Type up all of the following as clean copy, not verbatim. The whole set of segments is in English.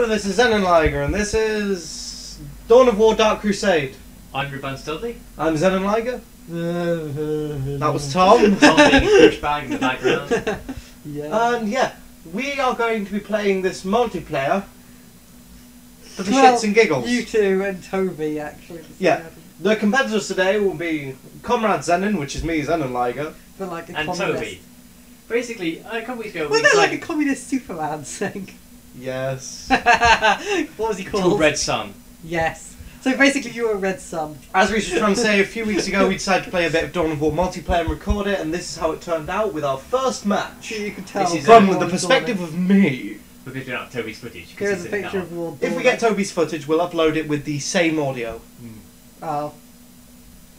Hello, this is Xenonliger, and this is Dawn of War Dark Crusade. I'm Toby. I'm Xenonliger. That was Tom. Tom being a douchebag in the background. Yeah. And yeah, we are going to be playing this multiplayer for the shits and giggles. You two and Toby, actually. Yeah. The competitors today will be Comrade Xenon, which is me, Xenonliger. Like a and communist. Toby. Basically, a couple weeks ago Wasn't that like a communist Superman thing? Yes. What was he It's called? called Red Sun. Yes. So basically you were a Red Sun. As we were trying to say, a few weeks ago we decided to play a bit of Dawn of War multiplayer and record it, and this is how it turned out with our first match. So you can tell. This is From the perspective of me. Because we don't have Toby's footage. Here's a picture of War. If we get Toby's footage, we'll upload it with the same audio. Oh.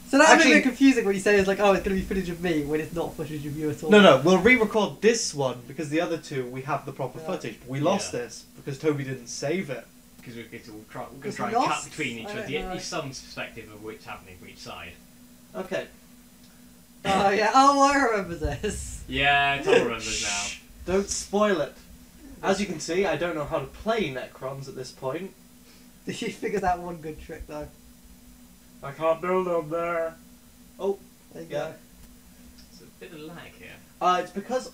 So that's a Actually- bit confusing when you say it's like, oh, it's going to be footage of me when it's not footage of you at all. No, we'll re-record this one because the other two we have the proper Yeah. footage. But we lost this because Toby didn't save it. Because we're going to try Because and we cut lost? between each I other. don't Get know. some perspective of what's happening from each side. Okay. Oh yeah. Oh, I remember this. Yeah, Tom remembers now. Don't spoil it. As you can see, I don't know how to play Necrons at this point. Did you figure that one good trick though? I can't build up there. Oh, There you yeah. go. It's a bit of lag here. It's because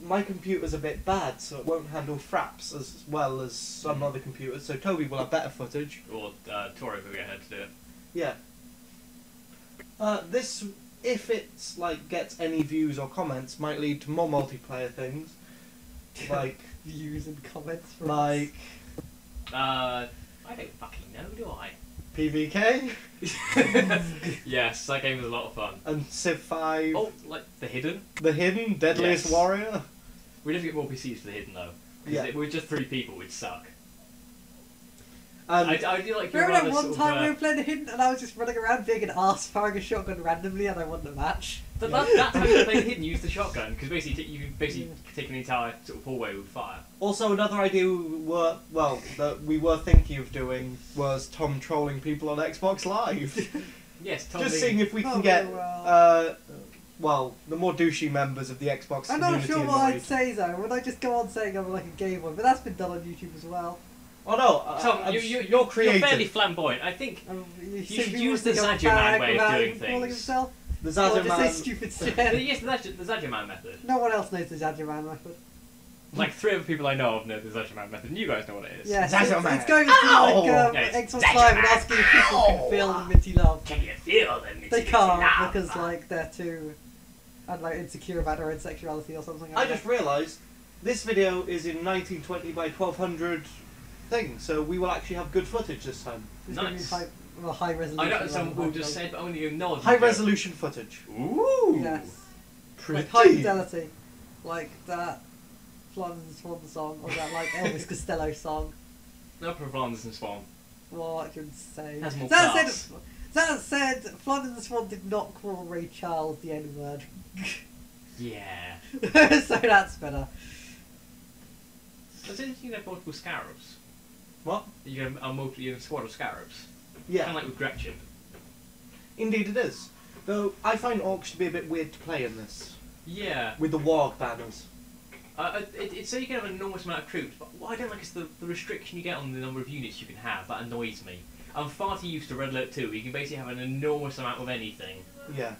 my computer's a bit bad, so it won't handle fraps as well as some other computers. So Toby will have better footage. Or Tori will get her to do it. Yeah. This, if it's like gets any views or comments, might lead to more multiplayer things, like Views and comments from like I don't fucking know, do I? PVK Yes, that game was a lot of fun. and Civ 5, Oh, like The Hidden? The Hidden, Deadliest Yes. Warrior. We'd have to get more PCs for The Hidden though. Because Yeah. if we're just 3 people, we'd suck. And I do like your Remember that rather one sort time of, we were playing the Hidden and I was just running around being an arse firing a shotgun randomly and I won the match? that time you played Hidden, use the shotgun, because basically you can basically take an entire sort of hallway with fire. also another idea that we were thinking of doing was Tom trolling people on Xbox Live. Yes, Tom Just Lee. seeing if we can Oh, get well. the more douchey members of the Xbox I'm community not sure what I'd annoyed. say though. Would I just go on saying I'm like a gay one? But that's been done on YouTube as well. Oh no, Tom, you're you're creative. fairly flamboyant. I think You should think use people the think Zadger I'm Man bad way of without doing even calling things. himself? The Or Zadger just say Man. stupid shit. yes, the Zadger Man method. No one else knows the Zadger Man method. Like 3 other people I know of know the Zadger Man method, and you guys know what it is. Yes, Zadger Man. it's going to Ow! like Yeah, it's Xbox Zadger Live and Man. asking if people can feel the minty love. Can you feel them? They can't because like they're too, I don't know, insecure about their own sexuality or something. I just realised this video is in 1920 by 1200 thing, so we will actually have good footage this time. It's gonna be Nice. high resolution. I know rather some than will high just quality. say, but only you know. High resolution footage. Ooh. Yes. Pretty. Like high fidelity, like that Flanders Swan song or that like Elvis Costello song. No Flanders and Swan. What you're insane. Has more That class. said, Flanders and Swan did not call Ray Charles the N word, Yeah. so that's better. So you have multiple scarabs. What? You have a squad of scarabs. Yeah, Kind of like with Gretchen. indeed it is. Though I find orcs to be a bit weird to play in this Yeah. with the warg banners. It's so you can have an enormous amount of troops, but what I don't like is the restriction you get on the number of units you can have. That annoys me. I'm far too used to Red Alert 2, where you can basically have an enormous amount of anything, Yeah.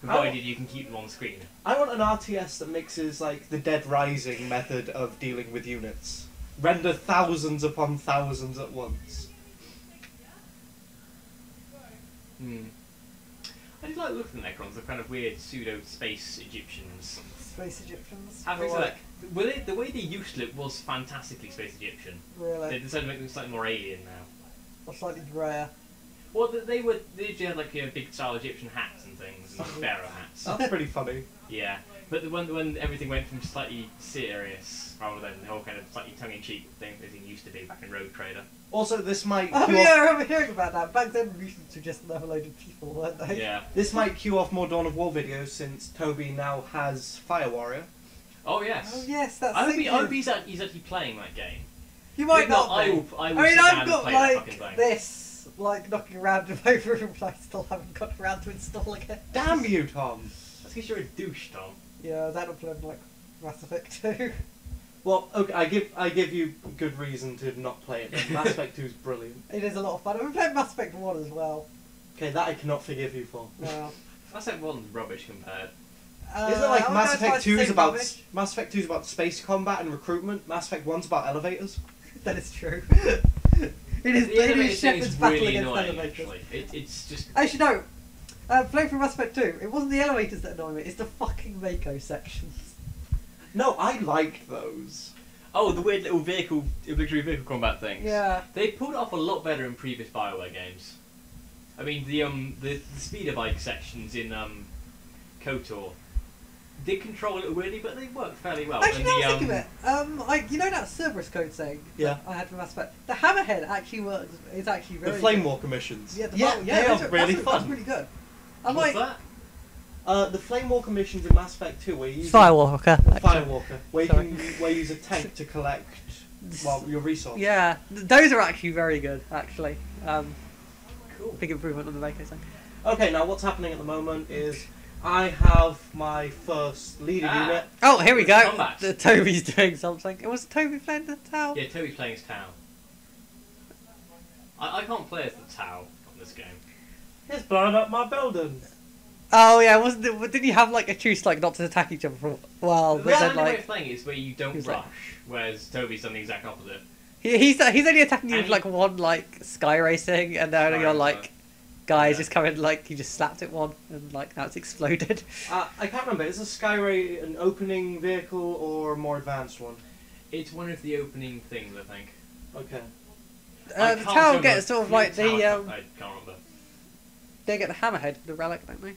provided you can keep them on screen. I want an RTS that mixes like the Dead Rising method of dealing with units. Render thousands upon thousands at once. I just like looking at Necrons, the kind of weird pseudo-space Egyptians. Space Egyptians. Having Or said that, the way they used to look was fantastically space Egyptian. really, They decided to make them slightly more alien now. or slightly grayer. Well, they usually had like big style Egyptian hats and things, and pharaoh hats. That's pretty funny. Yeah, but when everything went from slightly serious rather than the whole kind of slightly tongue-in-cheek thing that it used to be back in Rogue Trader. Also, this might Oh cue yeah, I off, remember hearing about that. Back then, mutants were just level-loaded people, weren't they? Yeah. this might cue off more Dawn of War videos since Toby now has Fire Warrior. Oh yes. Oh yes, that's. I hope thinking. he's actually playing that game. You might If not. I be. will. I will I mean, sit down I've and got play that fucking like thing. this, like knocking around in my room, but I still haven't got around to installing it. Damn you, Tom! That's because you're a douche, Tom. Yeah, that'll play like Mass Effect 2. Well, okay, I give you good reason to not play it. Mass Effect 2 is brilliant. It is a lot of fun. We played Mass Effect 1 as well. Okay, that I cannot forgive you for. No. Mass Effect 1's rubbish compared. Isn't it like I Mass wouldn't Effect 2 say is about rubbish. Mass Effect 2 is about space combat and recruitment. Mass Effect 1's about elevators. That is true. It is. The It elevator is thing Shepard's is battle really against annoying, elevators. actually. It's just... Actually, no. Playing through Mass Effect 2, it wasn't the elevators that annoy me. It's the fucking Mako sections. No, I liked those. Oh, the weird little obligatory vehicle combat things. Yeah. They pulled it off a lot better in previous BioWare games. I mean, the speeder bike sections in KOTOR did control a little weirdly, but they worked fairly well. Actually, And now the, I think of it, you know that Cerberus code saying Yeah. that I had from Mass Effect? The Hammerhead actually works. It's actually very The Flame good. Walker missions. Yeah, they those are really that's fun. really good. I'm What's like, that? The Flame Walker missions in Mass Effect 2 where you use Firewalker. Firewalker, where Sorry. where you use a tank to collect your resources. Yeah, those are actually very good. Actually, Cool. big improvement on the Mako thing. Okay, now what's happening at the moment is I have my first leader unit. Oh, here we go. Combat. The Toby's doing something. It was Toby playing the Tau. Yeah, Toby's playing as Tau. I can't play as the Tau on this game. He's blowing up my building. Oh yeah, wasn't it? Didn't you have like a truce, like not to attack each other for a while? The But then only way like of playing it is where you don't He's rush, like- whereas Toby's done the exact opposite. he's only attacking you And with he- like one like sky racing, and then Sky you're racer. like guys Yeah. just come in like you just slapped it one, and like now it's exploded. I can't remember. Is a Skyray an opening vehicle or a more advanced one? It's one of the opening things, I think. Okay. I The can't Tau remember. gets sort of like Tau, the I can't remember. they get the hammerhead, the relic, don't they?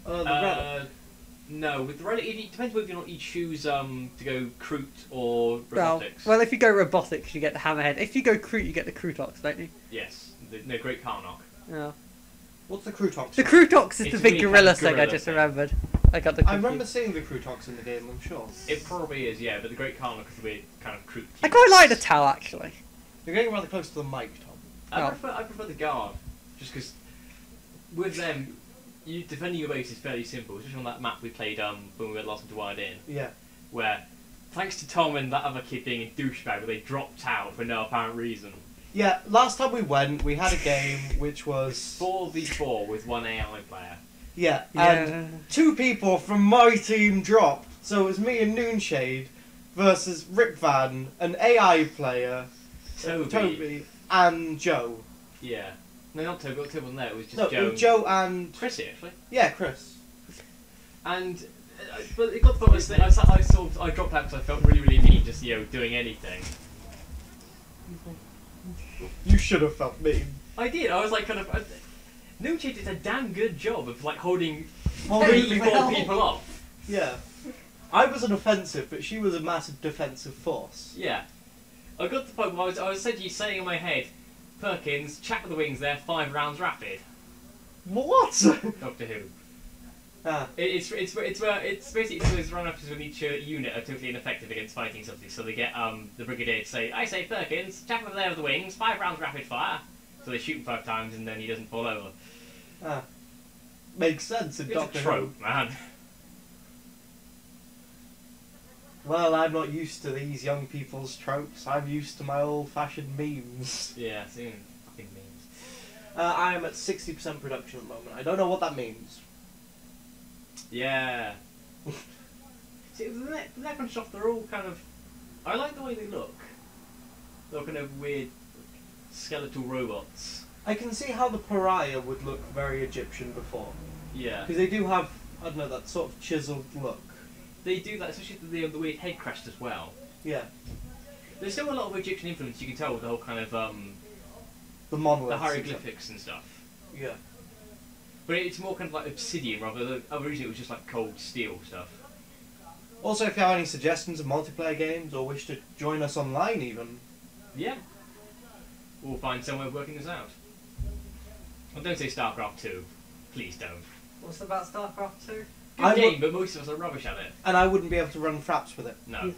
The relic. No, with the relic, it depends whether or not you choose to go Kroot or robotics. Well, if you go robotics, you get the hammerhead. If you go Kroot, you get the Krutox, don't you? Yes, the Great Karnok. Yeah. What's the Krutox? The Krutox is It's the a big really gorilla kind of thing. I gorilla just thing. remembered. I got the. I remember seeing the Krutox in the game, I'm sure. It probably is, yeah, but the Great Karnok is the weird kind of Kroot. I quite like the Tau actually. You're getting rather close to the mic, Tom. I Oh. prefer the Guard, just because with them, defending your base is fairly simple, especially on that map we played when we went last into Wired In, Yeah. where thanks to Tom and that other kid being a douchebag, where they dropped out for no apparent reason. Yeah, last time we went, we had a game which was... 4v4 with one AI player. Yeah, and two people from my team dropped. So it was me and Noonshade versus Rip Van, an AI player, Toby, and Joe. Yeah. No, not Toby. Toby wasn't there. It was just No, Joe. it was Joe and... Chrissy, actually. Yeah, Chris. And but it got to the point where I dropped out because I felt really, really mean, just doing anything. You should have felt mean. I did. I was like kind of. Nucci did a damn good job of like holding Holding 3-4 people off. Yeah. I was an offensive, but she was a massive defensive force. Yeah. I got to the point where I was essentially saying in my head, Perkins, chat with the wings there, 5 rounds rapid. What? Doctor Who. Ah. It's basically those run-ups with each unit are totally ineffective against fighting something, so they get the Brigadier to say, I say Perkins, chat over there with the wings, 5 rounds rapid fire. So they shoot him 5 times and then he doesn't fall over. Ah. Makes sense in It's Doctor a Who. trope, man. Well, I'm not used to these young people's tropes. I'm used to my old-fashioned memes. Yeah, seeing fucking memes. I am at 60% production at the moment. I don't know what that means. Yeah. See, the Necron stuff, they're all kind of... I like the way they look. They're kind of weird skeletal robots. I can see how the Pariah would look very Egyptian before. Yeah. Because they do have, I don't know, that sort of chiseled look. They do that, especially the weird head crest as well. Yeah. There's still a lot of Egyptian influence, you can tell with the whole kind of, The monoliths. the hieroglyphics and stuff. Yeah. But it's more kind of like obsidian rather than, originally it was just like cold steel stuff. Also, if you have any suggestions of multiplayer games, or wish to join us online even, Yeah. We'll find some way of working this out. Well, don't say StarCraft 2. Please don't. What's about StarCraft 2? Good I game, would- but most of us are rubbish at it. and I wouldn't be able to run fraps with it. No.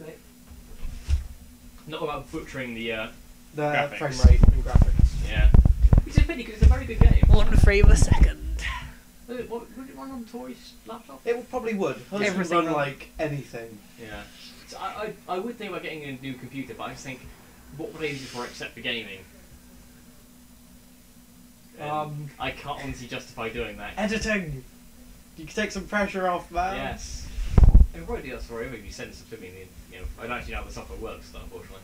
Not about butchering the, The Graphics. frame rate and graphics. yeah. Which is a pity, because it's a very good game. 1 frame a second. Would it run on Tori's laptop? It probably would. Hers would Everything run run- like anything. Yeah. So I would think about getting a new computer, but I just think, what would I use it for except for gaming? I can't honestly justify doing that. Editing! You can take some pressure off, man. Yes. I can probably do that for him if you send it to me. I don't actually know how the software works, though, unfortunately.